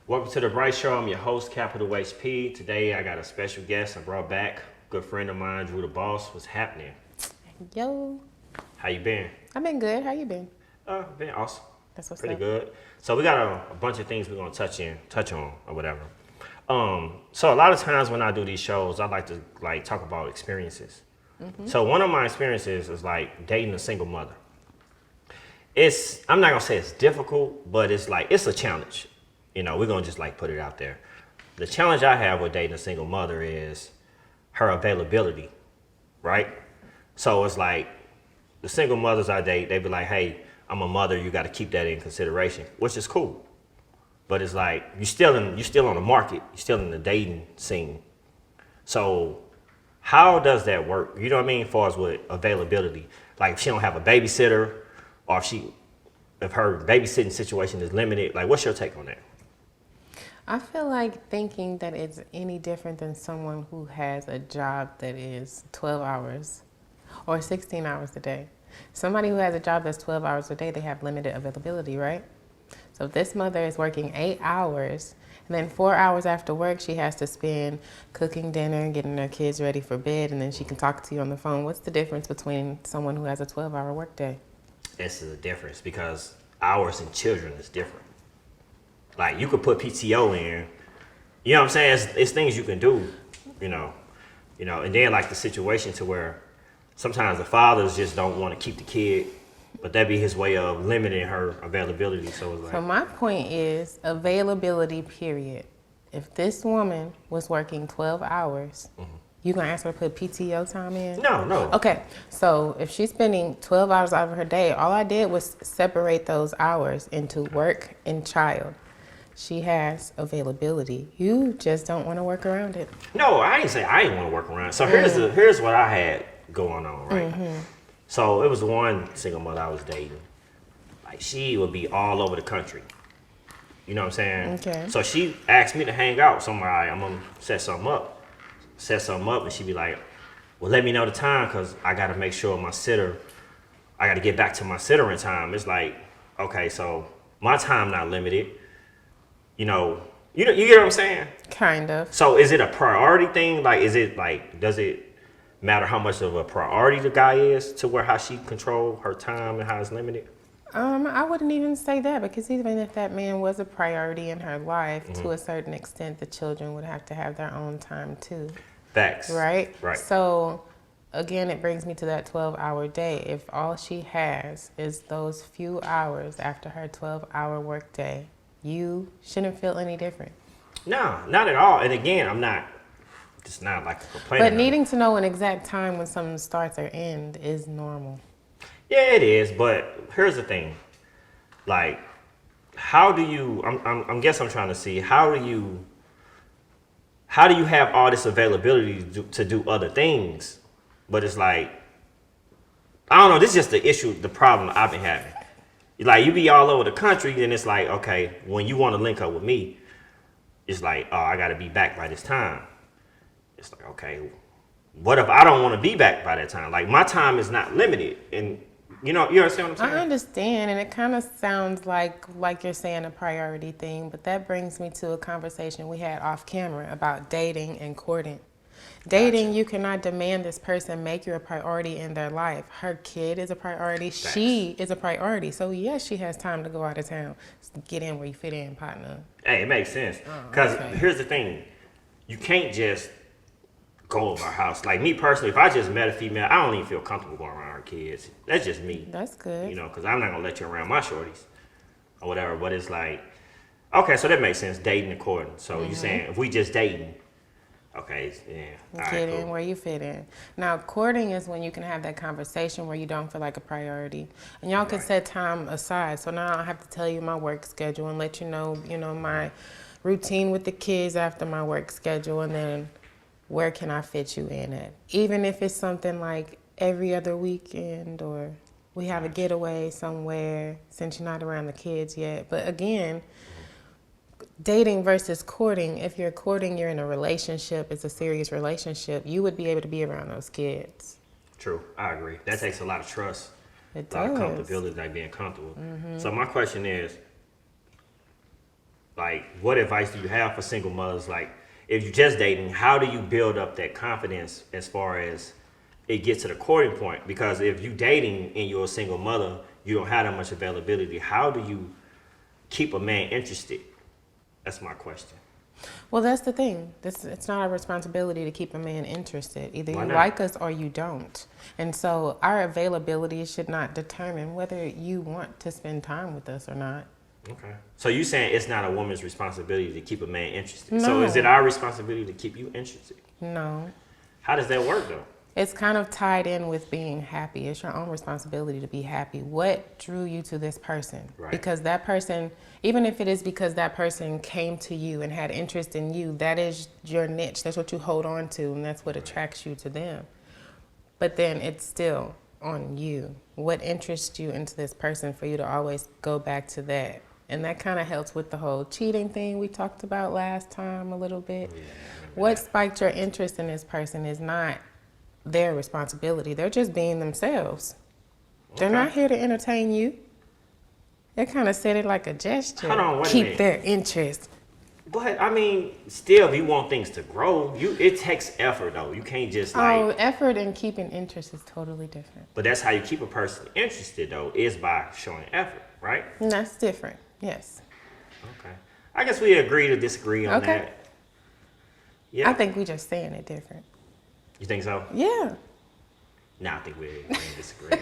Welcome to the Bright Show. I'm your host, Capital HP. Today I got a special guest I brought back. Good friend of mine, Drue the Boss. What's happening? Yo. How you been? I've been good. How you been? Been awesome. That's what's Pretty up. good. So we got a bunch of things we're gonna touch on or whatever. So a lot of times when I do these shows, I like to talk about experiences. So one of my experiences is like dating a single mother. I'm not gonna say it's difficult, but it's a challenge. You know, we're gonna just put it out there. The challenge I have with dating a single mother is her availability, right? So it's like the single mothers I date, they be like, hey, I'm a mother, you gotta keep that in consideration, which is cool. But it's like you're still on the market, you're still in the dating scene. So how does that work? You know what I mean? As far as with availability. Like if she don't have a babysitter, or if her babysitting situation is limited, what's your take on that? I feel like thinking that it's any different than someone who has a job that is 12 hours or 16 hours a day. Somebody who has a job that's 12 hours a day, they have limited availability, right? So if this mother is working 8 hours, and then 4 hours after work, she has to spend cooking dinner, getting her kids ready for bed, and then she can talk to you on the phone. What's the difference between someone who has a 12-hour workday? This is a difference because hours and children is different. Like you could put PTO in, you know what I'm saying? It's things you can do, you know, and then the situation to where sometimes the fathers just don't want to keep the kid, but that'd be his way of limiting her availability. So it's So my point is availability, period. If this woman was working 12 hours, you gonna ask her to put PTO time in? No. Okay, so if she's spending 12 hours out of her day, all I did was separate those hours into work and child. She has availability. You just don't want to work around it. No, I didn't say I didn't want to work around. So here's what I had going on, right? So it was one single mother I was dating. Like she would be all over the country. You know what I'm saying? Okay. So she asked me to hang out somewhere. I'm gonna set something up, and she'd be like, "Well, let me know the time because I got to make sure I got to get back to my sitter in time." It's like, okay, so my time not limited. You get what I'm saying? Kind of. So is it a priority thing? Does it matter how much of a priority the guy is to where how she control her time and how it's limited? I wouldn't even say that because even if that man was a priority in her life, to a certain extent, the children would have to have their own time too. Facts. Right? Right. So again, it brings me to that 12-hour day. If all she has is those few hours after her 12-hour work day, you shouldn't feel any different. No, not at all. And again, it's not like a complaint. But needing to know an exact time when something starts or ends is normal. Yeah, it is. But here's the thing. How do you, I'm trying to see, how do you have all this availability to do other things? But it's I don't know, this is just the problem I've been having. You be all over the country, then it's okay, when you want to link up with me, it's oh, I got to be back by this time. It's okay, what if I don't want to be back by that time? My time is not limited. And you understand what I'm saying? I understand, and it kind of sounds like you're saying a priority thing, but that brings me to a conversation we had off camera about dating and courting. Dating, Gotcha. You cannot demand this person make you a priority in their life. Her kid is a priority. Thanks. She is a priority. So yes, she has time to go out of town. Get in where you fit in, partner. Hey, it makes sense. Because okay. Here's the thing. You can't just go over her house. Me personally, if I just met a female, I don't even feel comfortable going around her kids. That's just me. That's good. Because I'm not going to let you around my shorties or whatever. But it's okay, so that makes sense, dating and courting. So you're saying if we just dating, okay, yeah. All Get right, in cool. where you fit in. Now, courting is when you can have that conversation where you don't feel like a priority. And y'all can set time aside. So now I have to tell you my work schedule and let you know, my routine with the kids after my work schedule. And then where can I fit you in at? Even if it's something like every other weekend or we have a getaway somewhere since you're not around the kids yet. But again, dating versus courting, if you're courting, you're in a relationship, it's a serious relationship, you would be able to be around those kids. True, I agree. That takes a lot of trust. It A lot of does. comfortability, being comfortable. So my question is, Like, what advice do you have for single mothers? Like, if you're just dating, how do you build up that confidence as far as it gets to the courting point? Because if you dating and you're a single mother, you don't have that much availability. How do you keep a man interested? That's my question. Well, that's the thing. It's not our responsibility to keep a man interested. Either Why you not? like us or you don't. And so our availability should not determine whether you want to spend time with us or not. Okay. So you saying it's not a woman's responsibility to keep a man interested? No. So is it our responsibility to keep you interested? No. How does that work though? It's kind of tied in with being happy. It's your own responsibility to be happy. What drew you to this person? Right. Because that person, even if it is because that person came to you and had interest in you, that is your niche. That's what you hold on to, and that's what attracts you to them. But then it's still on you. What interests you into this person for you to always go back to that? And that kind of helps with the whole cheating thing we talked about last time a little bit. Yeah, What spiked your interest in this person is not their responsibility. They're just being themselves. They're not here to entertain you. They kind of said it like a gesture. Hold on, wait a Keep minute. their interest. But I mean, still, if you want things to grow, it takes effort though. You can't just Oh, like. effort and keeping interest is totally different. But that's how you keep a person interested though, is by showing effort, right? And that's different. Yes. Okay. I guess we agree to disagree on Okay. that. Yeah. I think we just saying it different. You think so? Yeah. No, I think we agree and disagree.